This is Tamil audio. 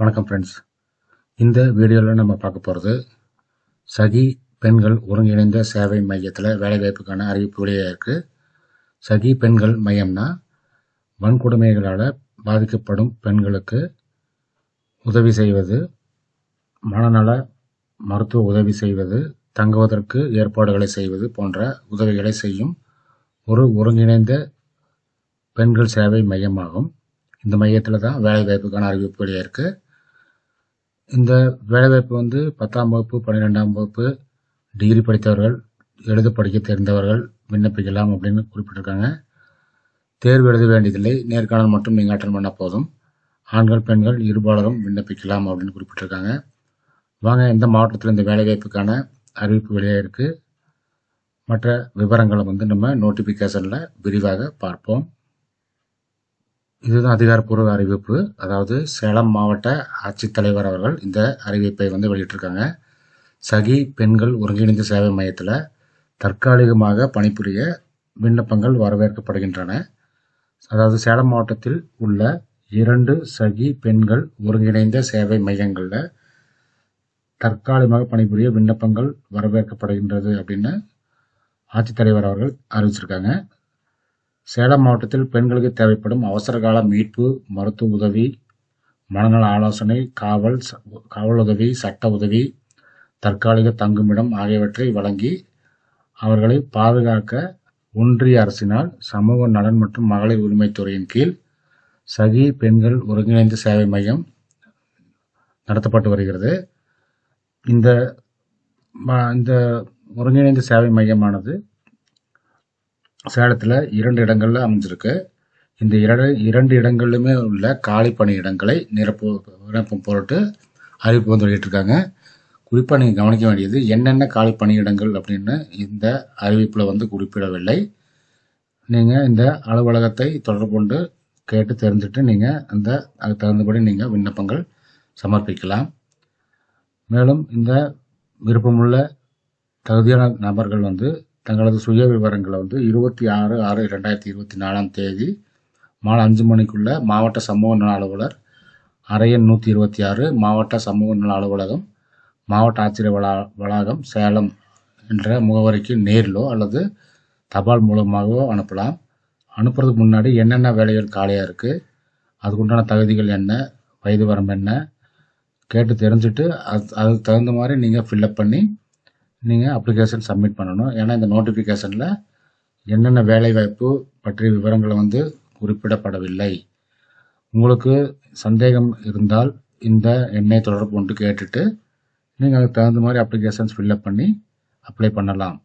வணக்கம் ஃப்ரெண்ட்ஸ். இந்த வீடியோவில் நம்ம பார்க்க போகிறது சகி பெண்கள் ஒருங்கிணைந்த சேவை மையத்தில் வேலைவாய்ப்புக்கான அறிவிப்பு வெளியாக இருக்குது. சகி பெண்கள் மையம்னா வன்கொடுமைகளால் பாதிக்கப்படும் பெண்களுக்கு உதவி செய்வது, மனநல மருத்துவ உதவி செய்வது, தங்குவதற்கு ஏற்பாடுகளை செய்வது போன்ற உதவிகளை செய்யும் ஒரு ஒருங்கிணைந்த பெண்கள் சேவை மையமாகும். இந்த மையத்தில் தான் வேலைவாய்ப்புக்கான அறிவிப்பு வெளியாக இருக்குது. இந்த வேலைவாய்ப்பு 10ஆம் வகுப்பு 12ஆம் வகுப்பு டிகிரி படித்தவர்கள், எழுத படிக்க தெரிந்தவர்கள் விண்ணப்பிக்கலாம் அப்படின்னு குறிப்பிட்டிருக்காங்க. தேர்வு எழுத வேண்டியதில்லை, நேர்காணல் மட்டும் நீங்கள் அட்டன் பண்ணால் போதும். ஆண்கள் பெண்கள் இருபாலரும் விண்ணப்பிக்கலாம் அப்படின்னு குறிப்பிட்டிருக்காங்க. வாங்க, எந்த மாவட்டத்தில் இந்த வேலைவாய்ப்புக்கான அறிவிப்பு வெளியாக இருக்குது, மற்ற விவரங்களை நம்ம நோட்டிஃபிகேஷனில் விரிவாக பார்ப்போம். இதுதான் அதிகாரப்பூர்வ அறிவிப்பு. அதாவது சேலம் மாவட்ட ஆட்சித்தலைவர் அவர்கள் இந்த அறிவிப்பை வெளியிட்டிருக்காங்க. சகி பெண்கள் ஒருங்கிணைந்த சேவை மையத்தில் தற்காலிகமாக பணிபுரிய விண்ணப்பங்கள் வரவேற்கப்படுகின்றன. அதாவது சேலம் மாவட்டத்தில் உள்ள 2 சகி பெண்கள் ஒருங்கிணைந்த சேவை மையங்களில் தற்காலிகமாக பணிபுரிய விண்ணப்பங்கள் வரவேற்கப்படுகின்றது அப்படின்னு ஆட்சித்தலைவர் அவர்கள் அறிவிச்சிருக்காங்க. சேலம் மாவட்டத்தில் பெண்களுக்கு தேவைப்படும் அவசரகால மீட்பு, மருத்துவ உதவி, மனநல ஆலோசனை, காவல் உதவி, சட்ட உதவி, தற்காலிக தங்குமிடம் ஆகியவற்றை வழங்கி அவர்களை பாதுகாக்க ஒன்றிய அரசினால் சமூக நலன் மற்றும் மகளிர் உரிமைத்துறையின் கீழ் சகி பெண்கள் ஒருங்கிணைந்த சேவை மையம் நடத்தப்பட்டு வருகிறது. இந்த ஒருங்கிணைந்த சேவை மையமானது சேலத்தில் 2 இடங்களில் அமைஞ்சிருக்கு. இந்த 2 இடங்களிலுமே உள்ள காலி பணியிடங்களை நிரப்பும் பொருட்டு அறிவிப்பு வெளியிட்டிருக்காங்க. குறிப்பாக நீங்கள் கவனிக்க வேண்டியது, என்னென்ன காலி பணியிடங்கள் அப்படின்னு இந்த அறிவிப்பில் குறிப்பிடவில்லை. நீங்கள் இந்த அலுவலகத்தை தொடர்பு கொண்டு கேட்டு தெரிஞ்சுட்டு நீங்கள் அதுக்கு தகுந்தபடி நீங்கள் விண்ணப்பங்கள் சமர்ப்பிக்கலாம். மேலும் இந்த விருப்பமுள்ள தகுதியான நபர்கள் தங்களது சுய விவரங்களை 26/6/2024 தேதி மாலை 5 மணிக்குள்ள மாவட்ட சமூக நல அலுவலர், அறையன் 126, மாவட்ட சமூக நல அலுவலகம், மாவட்ட ஆட்சியர் வளாகம், சேலம் என்ற முகவரிக்கு நேரிலோ அல்லது தபால் மூலமாகவோ அனுப்பலாம். அனுப்புறதுக்கு முன்னாடி என்னென்ன வேலைகள் காலியாக இருக்குது, அதுக்குண்டான தகுதிகள் என்ன, வயது வரம்பு என்ன கேட்டு தெரிஞ்சுட்டு அதுக்கு தகுந்த மாதிரி நீங்கள் ஃபில்லப் பண்ணி நீங்கள் அப்ளிகேஷன் சப்மிட் பண்ணணும். ஏன்னா இந்த நோட்டிஃபிகேஷனில் என்னென்ன வேலைவாய்ப்பு பற்றிய விவரங்களை குறிப்பிடப்படவில்லை. உங்களுக்கு சந்தேகம் இருந்தால் இந்த எண்ணை தொடர்பு கொண்டு கேட்டுட்டு நீங்கள் அதுக்கு தகுந்த மாதிரி அப்ளிகேஷன்ஸ் ஃபில்லப் பண்ணி அப்ளை பண்ணலாம்.